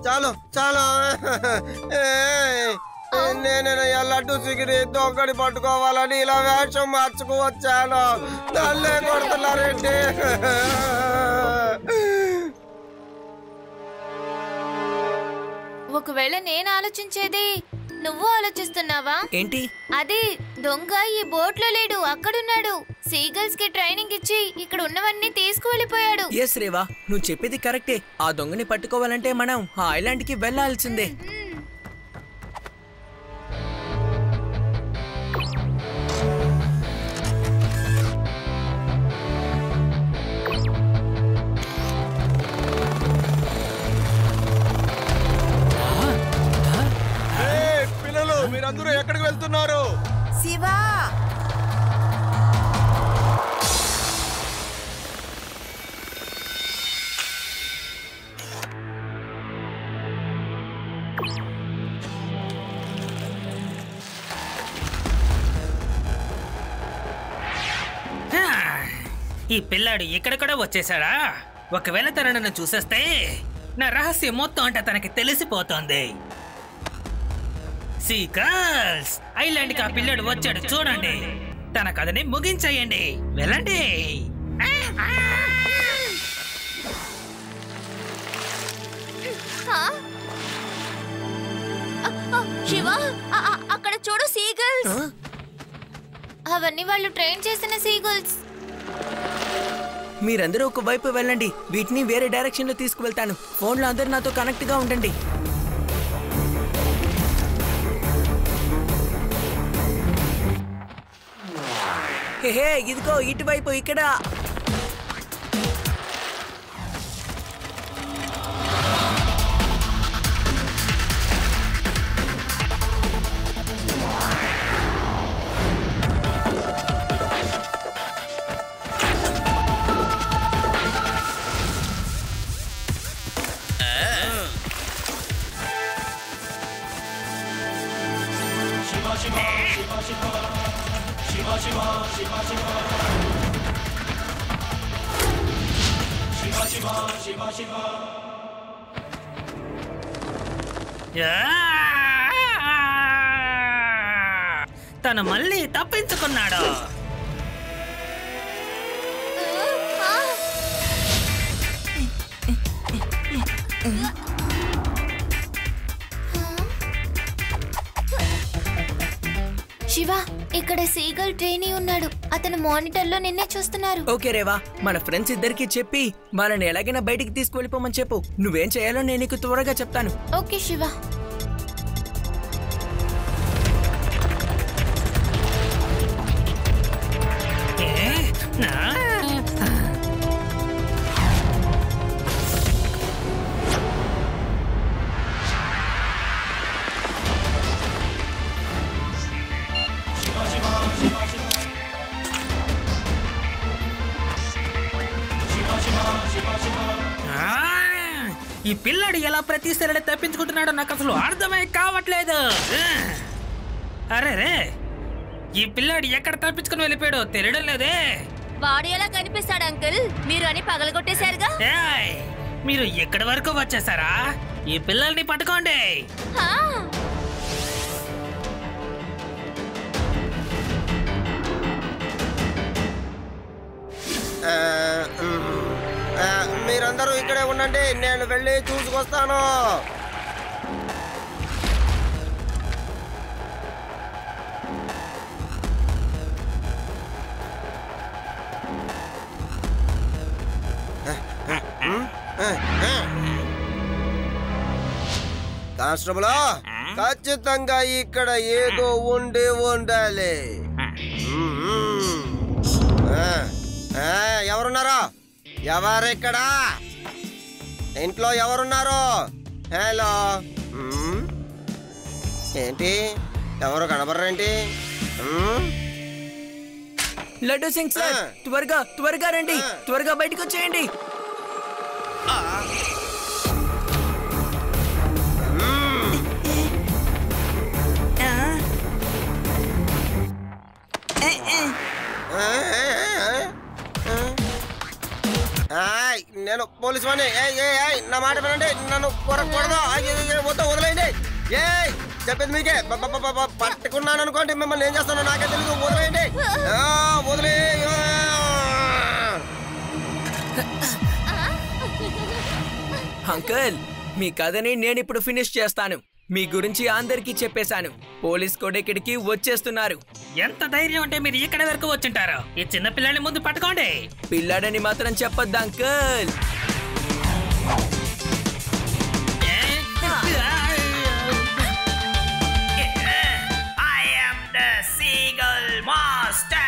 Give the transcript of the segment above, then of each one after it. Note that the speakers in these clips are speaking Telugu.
చాలు చాలు. నేను లడ్డు సిగిరి దొంగని పట్టుకోవాలని ఇలా వేషం మార్చుకు వచ్చాను. తల్లే కొడుతున్నారేంటి? ఒకవేళ నేను ఆలోచించేది నువ్వు ఆలోచిస్తున్నావా ఏంటి? అది దొంగ ఈ బోట్ లో లేడు, అక్కడున్నాడు. సీగల్స్ కి ట్రైనింగ్ ఇచ్చి ఇక్కడ ఉన్నవన్నీ తీసుకువెళ్ళిపోయాడు. ఎస్ రేవా, నువ్వు చెప్పేది కరెక్టే. ఆ దొంగని పట్టుకోవాలంటే మనం ఆ ఐలాండ్ కి వెళ్లాల్సిందే. మీరందరూ ఎక్కడికి వెళ్తున్నారు? శివా, ఈ పిల్లాడు ఇక్కడ కూడా వచ్చేసాడా? ఒకవేళ తన నన్ను చూసేస్తే నా రహస్యం మొత్తం అంటే తనకి తెలిసిపోతుంది. సీకల్స్, ఐలాండ్ కి ఆ పిల్లాడు వచ్చాడు చూడండి. తన కథని ముగించేయండి. వెళ్ళండి. శివా, అక్కడ చూడు సీగల్స్. అవన్నీ వాళ్ళు ట్రైన్ చేసిన సీగల్స్. మీరందరూ ఒక వైపు వెళ్ళండి, వీటిని వేరే డైరెక్షన్ లో తీసుకువెళ్తాను. ఫోన్ లో అందరూ నాతో కనెక్ట్ గా ఉండండి. హే, ఇదిగో ఇటువైపు ఇక్కడ. తను మళ్ళీ తప్పించుకున్నాడు. శివ, ఇక్కడ సీగల్ ట్రైనీ ఉన్నాడు. అతను మానిటర్ లో నిన్నే చూస్తున్నారు. ఓకే రేవా, మన ఫ్రెండ్స్ ఇద్దరికి చెప్పి వాళ్ళని ఎలాగైనా బయటికి తీసుకువెళ్ళిపోమని చెప్పు. నువ్వేం చేయాలో నేను నీకు త్వరగా చెప్తాను. ఓకే శివ. ఈ పిల్లాడు ఎలా ప్రతిసారి తప్పించుకుంటున్నాడో నాకు అసలు అర్థమై కావట్లేదు. అరే రే, ఈ పిల్లాడు ఎక్కడ తప్పించుకుని వెళ్ళిపోయాడో తెలియడం లేదే. వాడు ఎలా కనిపిస్తాడు అంకుల్? మీరు అని పగలగొట్టేశారుగా. మీరు ఎక్కడి వరకు వచ్చేసారా? ఈ పిల్లల్ని పట్టుకోండి. మీరందరూ ఇక్కడే ఉండండి, నేను వెళ్ళి చూసుకొస్తాను. కానిస్టేబుల్, ఖచ్చితంగా ఇక్కడ ఏదో ఉండి ఉండాలి. ఎవరున్నారా? ఎవరిక్కడా? ఇంట్లో ఎవరున్నారు? హలో, ఏంటి ఎవరు కనబడరేంటి? లడ్డు సింగ్ సార్, త్వరగా త్వరగా రండి, త్వరగా బయటకు వచ్చేయండి. నేను నేను పోలీసు వాడిని. నా మాట వినండి, నన్ను కొరకూడదు. మొత్తం వదిలేయండి. చెప్పేది మీకే. పట్టుకున్నాను అనుకోండి, మిమ్మల్ని ఏం చేస్తానో నాకే తెలియదు. వదిలేయండి, వదిలే. అంకుల్, మీ కథని నేను ఇప్పుడు ఫినిష్ చేస్తాను. మీ గురించి అందరికీ చెప్పేశాను. పోలీస్ కూడా ఇక్కడికి వచ్చేస్తున్నారు. ఎంత ధైర్యం అంటే మీరు ఇక్కడ వరకు వచ్చింటారు. ఈ చిన్న పిల్లని ముందు పట్టుకోండి. పిల్లాడని మాత్రం చెప్పొద్దు uncle. I am the Seagull Master.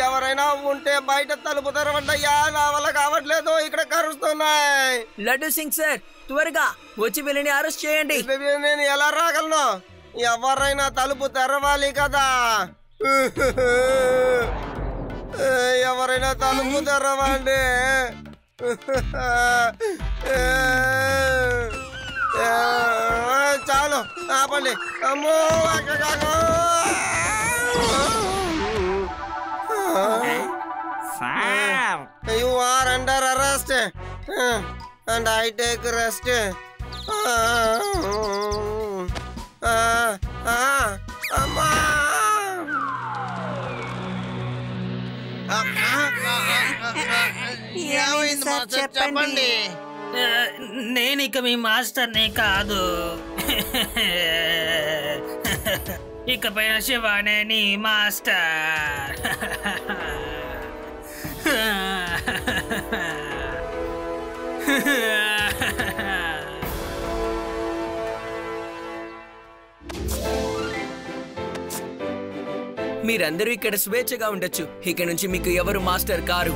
ఎవరైనా ఉంటే బయట తలుపు తెరవండయ్యా, నా వల్ల కావట్లేదు, ఇక్కడ కరుస్తున్నాయి. లడ్డు సింగ్ సార్, త్వరగా వచ్చి వీళ్ళని అరెస్ట్ చేయండి. నేను ఎలా రాగలను? ఎవరైనా తలుపు తెరవాలి కదా. ఎవరైనా తలుపు తెరవండి. చాలు ఆపండి. అమ్మో, You are under arrest and I take rest. అమ్మా, చెప్పండి. నేను ఇక మీ మాస్టర్ని కాదు. ఇకపై శివానే నీ మాస్టర్. మీరందరూ ఇక్కడ స్వేచ్ఛగా ఉండొచ్చు. ఇక నుంచి మీకు ఎవరు మాస్టర్ కారు.